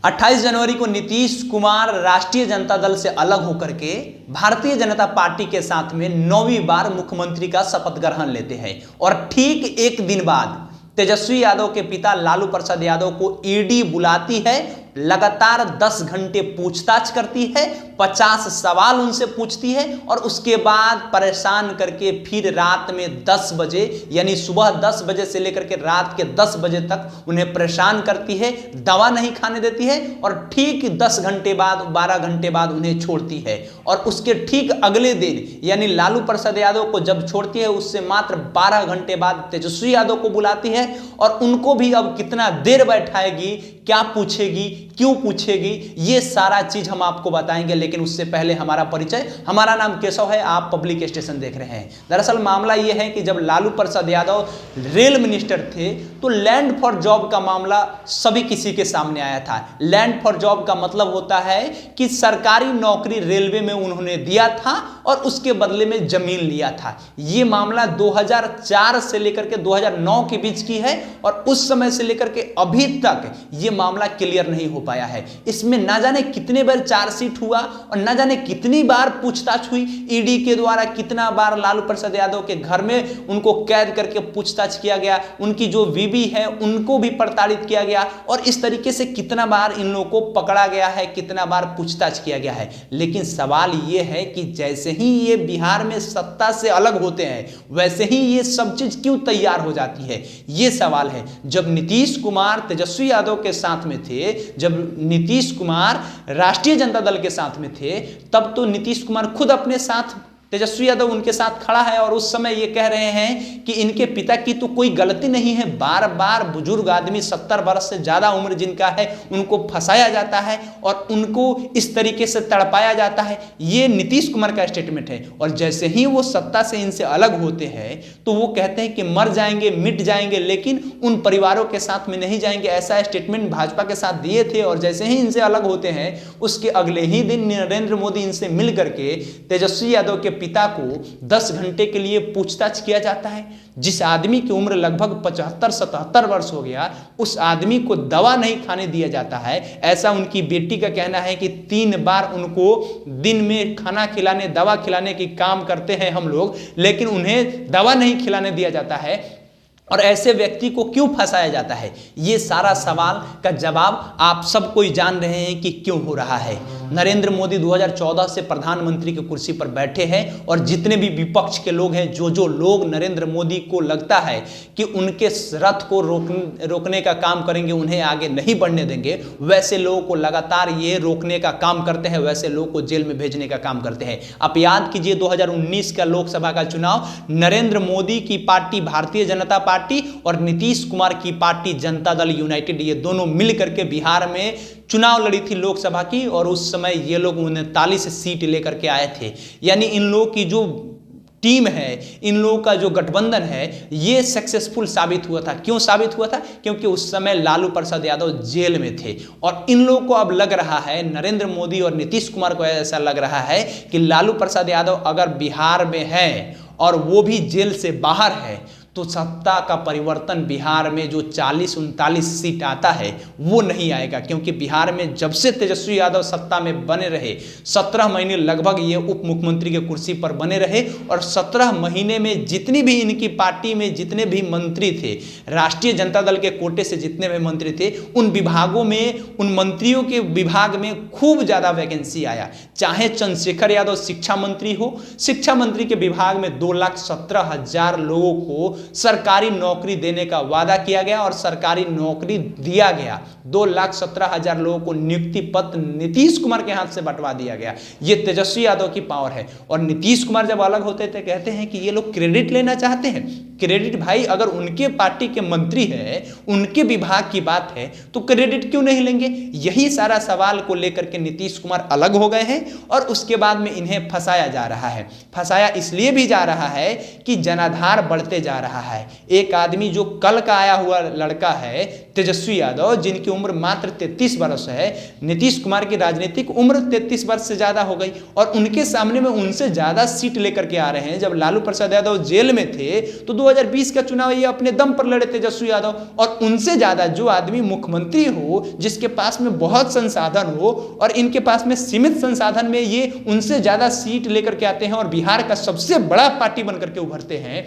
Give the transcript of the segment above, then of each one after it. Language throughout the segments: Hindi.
28 जनवरी को नीतीश कुमार राष्ट्रीय जनता दल से अलग होकर के भारतीय जनता पार्टी के साथ में 9वीं बार मुख्यमंत्री का शपथ ग्रहण लेते हैं और ठीक एक दिन बाद तेजस्वी यादव के पिता लालू प्रसाद यादव को ईडी बुलाती है, लगातार 10 घंटे पूछताछ करती है, 50 सवाल उनसे पूछती है और उसके बाद परेशान करके फिर रात में 10 बजे यानी सुबह 10 बजे से लेकर के रात के 10 बजे तक उन्हें परेशान करती है, दवा नहीं खाने देती है और ठीक 10 घंटे बाद 12 घंटे बाद उन्हें छोड़ती है। और उसके ठीक अगले दिन यानी लालू प्रसाद यादव को जब छोड़ती है उससे मात्र 12 घंटे बाद तेजस्वी यादव को बुलाती है और उनको भी अब कितना देर बैठाएगी, क्या पूछेगी, क्यों पूछेगी, ये सारा चीज हम आपको बताएंगे। लेकिन उससे पहले हमारा परिचय, हमारा नाम केशव है, आप पब्लिक स्टेशन देख रहे हैं। दरअसल मामला ये है कि जब लालू प्रसाद यादव रेल मिनिस्टर थे तो लैंड फॉर जॉब का मामला सभी किसी के सामने आया था। लैंड फॉर जॉब का मतलब होता है कि सरकारी नौकरी रेलवे में उन्होंने दिया था और उसके बदले में जमीन लिया था। ये मामला 2004 से लेकर के 2009 के बीच की है और उस समय से लेकर के अभी तक ये मामला क्लियर नहीं हो पाया है। इसमें ना जाने कितने बार चार्जशीट हुआ और ना जाने कितनी बार पूछताछ हुई, ईडी के द्वारा कितना बार लालू प्रसाद यादव के घर में उनको कैद करके पूछताछ किया गया, उनकी जो बीवी है उनको भी प्रताड़ित किया गया और इस तरीके से कितना बार इन लोगों को पकड़ा गया है, कितना बार पूछताछ किया गया है। लेकिन सवाल ये है कि जैसे ही ये बिहार में सत्ता से अलग होते हैं वैसे ही ये सब चीज क्यों तैयार हो जाती है, ये सवाल है। जब नीतीश कुमार तेजस्वी यादव के साथ में थे, जब नीतीश कुमार राष्ट्रीय जनता दल के साथ में थे, तब तो नीतीश कुमार खुद अपने साथ, तेजस्वी यादव उनके साथ खड़ा है और उस समय ये कह रहे हैं कि इनके पिता की तो कोई गलती नहीं है। बार बार बुजुर्ग आदमी 70 वर्ष से ज्यादा उम्र जिनका है उनको फंसाया जाता है और उनको इस तरीके से तड़पाया जाता है। ये नीतीश कुमार का स्टेटमेंट है। और जैसे ही वो सत्ता से इनसे अलग होते हैं तो वो कहते हैं कि मर जाएंगे, मिट जाएंगे, लेकिन उन परिवारों के साथ में नहीं जाएंगे। ऐसा स्टेटमेंट भाजपा के साथ दिए थे और जैसे ही इनसे अलग होते हैं उसके अगले ही दिन नरेंद्र मोदी इनसे मिल करके तेजस्वी यादव के पिता को 10 घंटे के लिए पूछताछ किया जाता है। जिस आदमी की उम्र लगभग 75-77 वर्ष हो गया, उस आदमी को दवा नहीं खाने दिया जाता है। ऐसा उनकी बेटी का कहना है कि 3 बार उनको दिन में खाना खिलाने, दवा खिलाने की काम करते हैं हम लोग, लेकिन उन्हें दवा नहीं खिलाने दिया जाता है। और ऐसे व्यक्ति को क्यों फंसाया जाता है, ये सारा सवाल का जवाब आप सब कोई जान रहे हैं कि क्यों हो रहा है। नरेंद्र मोदी 2014 से प्रधानमंत्री की कुर्सी पर बैठे हैं और जितने भी विपक्ष के लोग हैं, जो लोग नरेंद्र मोदी को लगता है कि उनके रथ को रोकने का काम करेंगे, उन्हें आगे नहीं बढ़ने देंगे, वैसे लोगों को लगातार ये रोकने का काम करते हैं, वैसे लोगों को जेल में भेजने का काम करते हैं। आप याद कीजिए 2019 का लोकसभा का चुनाव, नरेंद्र मोदी की पार्टी भारतीय जनता पार्टी और नीतीश कुमार की पार्टी जनता दल यूनाइटेड, ये दोनों मिलकर के बिहार में चुनाव लड़ी थी लोकसभा की और उस समय ये लोग 39 सीट लेकर के आए थे। यानी इन लोगों की जो टीम है, इन लोगों का जो गठबंधन है, ये सक्सेसफुल साबित हुआ था। क्यों साबित हुआ था? क्योंकि उस समय लालू प्रसाद यादव जेल में थे और इन लोगों को अब लग रहा है, नरेंद्र मोदी और नीतीश कुमार को ऐसा लग रहा है कि लालू प्रसाद यादव अगर बिहार में है और वो भी जेल से बाहर है तो सत्ता का परिवर्तन बिहार में जो 40-39 सीट आता है वो नहीं आएगा। क्योंकि बिहार में जब से तेजस्वी यादव सत्ता में बने रहे, 17 महीने लगभग ये उप मुख्यमंत्री के कुर्सी पर बने रहे और 17 महीने में जितनी भी इनकी पार्टी में जितने भी मंत्री थे, राष्ट्रीय जनता दल के कोटे से जितने भी मंत्री थे, उन विभागों में, उन मंत्रियों के विभाग में खूब ज़्यादा वैकेंसी आया। चाहे चंद्रशेखर यादव शिक्षा मंत्री हो, शिक्षा मंत्री के विभाग में 2,17,000 लोगों को सरकारी नौकरी देने का वादा किया गया और सरकारी नौकरी दिया गया। 2,17,000 लोगों को नियुक्ति पत्र नीतीश कुमार के हाथ से बंटवा दिया गया। ये तेजस्वी यादव की पावर है। और नीतीश कुमार जब अलग होते थे कहते हैं कि ये लोग क्रेडिट लेना चाहते हैं। क्रेडिट भाई, अगर उनके पार्टी के मंत्री हैं, उनके विभाग की बात है तो क्रेडिट क्यों नहीं लेंगे? यही सारा सवाल को लेकर के नीतीश कुमार अलग हो गए हैं और उसके बाद में इन्हें फंसाया जा रहा है। फंसाया इसलिए भी जा रहा है कि जनाधार बढ़ते जा रहा है। एक आदमी जो कल का आया हुआ लड़का है तेजस्वी यादव, जिनकी उम्र मात्र 33 वर्ष है, नीतीश कुमार की राजनीतिक उम्र 33 वर्ष से ज्यादा हो गई और उनके सामने में उनसे ज्यादा सीट लेकर के आ रहे हैं। जब लालू प्रसाद यादव जेल में थे तो 2020 का चुनाव ये अपने दम पर लड़े तेजस्वी यादव, और उनसे ज्यादा जो आदमी मुख्यमंत्री हो, जिसके पास में बहुत संसाधन हो, और इनके पास में सीमित संसाधन में ये उनसे ज्यादा सीट लेकर के आते हैं और बिहार का सबसे बड़ा पार्टी बनकर के उभरते हैं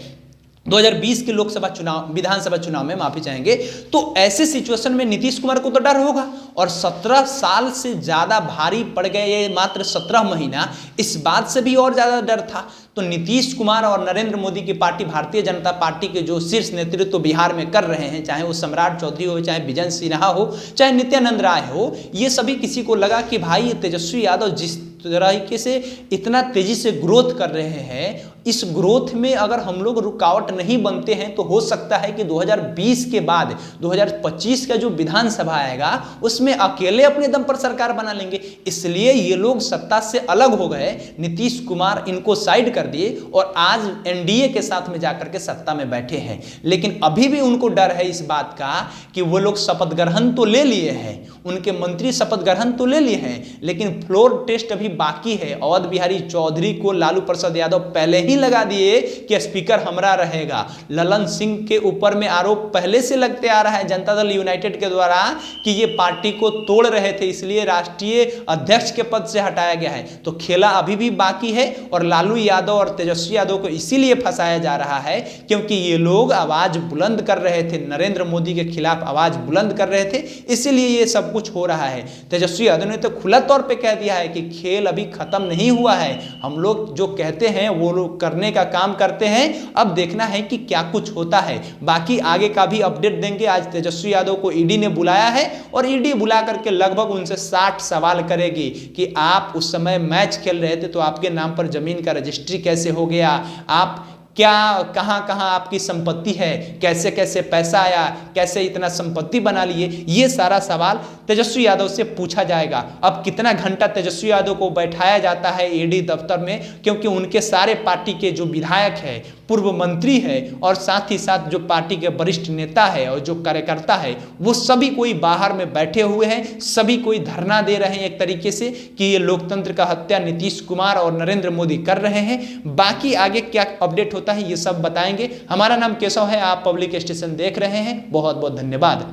2020 के लोकसभा चुनाव, विधानसभा चुनाव में, माफी चाहेंगे, तो ऐसे सिचुएशन में नीतीश कुमार को तो डर होगा। और 17 साल से ज्यादा भारी पड़ गए ये मात्र 17 महीना, इस बात से भी और ज्यादा डर था। तो नीतीश कुमार और नरेंद्र मोदी की पार्टी भारतीय जनता पार्टी के जो शीर्ष नेतृत्व बिहार में कर रहे हैं, चाहे वो सम्राट चौधरी हो, चाहे विजय सिन्हा हो, चाहे नित्यानंद राय हो, ये सभी किसी को लगा कि भाई तेजस्वी यादव जिस तरीके से इतना तेजी से ग्रोथ कर रहे हैं, इस ग्रोथ में अगर हम लोग रुकावट नहीं बनते हैं तो हो सकता है कि 2020 के बाद 2025 का जो विधानसभा आएगा उसमें अकेले अपने दम पर सरकार बना लेंगे। इसलिए ये लोग सत्ता से अलग हो गए, नीतीश कुमार इनको साइड कर दिए और आज एनडीए के साथ में जाकर के सत्ता में बैठे हैं। लेकिन अभी भी उनको डर है इस बात का कि वो लोग शपथ ग्रहण तो ले लिए हैं, उनके मंत्री शपथ ग्रहण तो ले लिए हैं, लेकिन फ्लोर टेस्ट अभी बाकी है। अवध बिहारी चौधरी को लालू प्रसाद यादव पहले ही लगा दिए कि स्पीकर हमारा रहेगा। ललन सिंह के ऊपर में आरोप पहले से लगते आ रहा है जनता दल यूनाइटेड के द्वारा कि ये पार्टी को तोड़ रहे थे, इसलिए राष्ट्रीय अध्यक्ष के पद से हटाया गया है। तो खेला अभी भी बाकी है और लालू यादव और तेजस्वी यादव को इसीलिए फंसाया जा रहा है क्योंकि ये लोग आवाज बुलंद कर रहे थे, नरेंद्र मोदी के खिलाफ आवाज बुलंद कर रहे थे, इसीलिए ये सब कुछ हो रहा है। तेजस्वी यादव ने तो खुला तौर पे कह दिया है कि खेल अभी खत्म नहीं हुआ है, हम लोग जो कहते हैं वो लोग करने का काम करते हैं, अब देखना है कि क्या कुछ होता है। बाकी आगे का भी अपडेट देंगे। आज तेजस्वी यादव को ईडी ने बुलाया है और ईडी बुला करके लगभग उनसे 60 सवाल करेगी कि आप उस समय मैच खेल रहे थे तो आपके नाम पर जमीन का रजिस्ट्री कैसे हो गया, आप क्या कहाँ कहाँ आपकी संपत्ति है, कैसे कैसे पैसा आया, कैसे इतना संपत्ति बना लिए, ये सारा सवाल तेजस्वी यादव से पूछा जाएगा। अब कितना घंटा तेजस्वी यादव को बैठाया जाता है ईडी दफ्तर में, क्योंकि उनके सारे पार्टी के जो विधायक है, पूर्व मंत्री है और साथ ही साथ जो पार्टी के वरिष्ठ नेता है और जो कार्यकर्ता है, वो सभी कोई बाहर में बैठे हुए हैं, सभी कोई धरना दे रहे हैं एक तरीके से कि ये लोकतंत्र का हत्या नीतीश कुमार और नरेंद्र मोदी कर रहे हैं। बाकी आगे क्या अपडेट होता है ये सब बताएंगे। हमारा नाम केशव है, आप पब्लिक स्टेशन देख रहे हैं। बहुत बहुत धन्यवाद।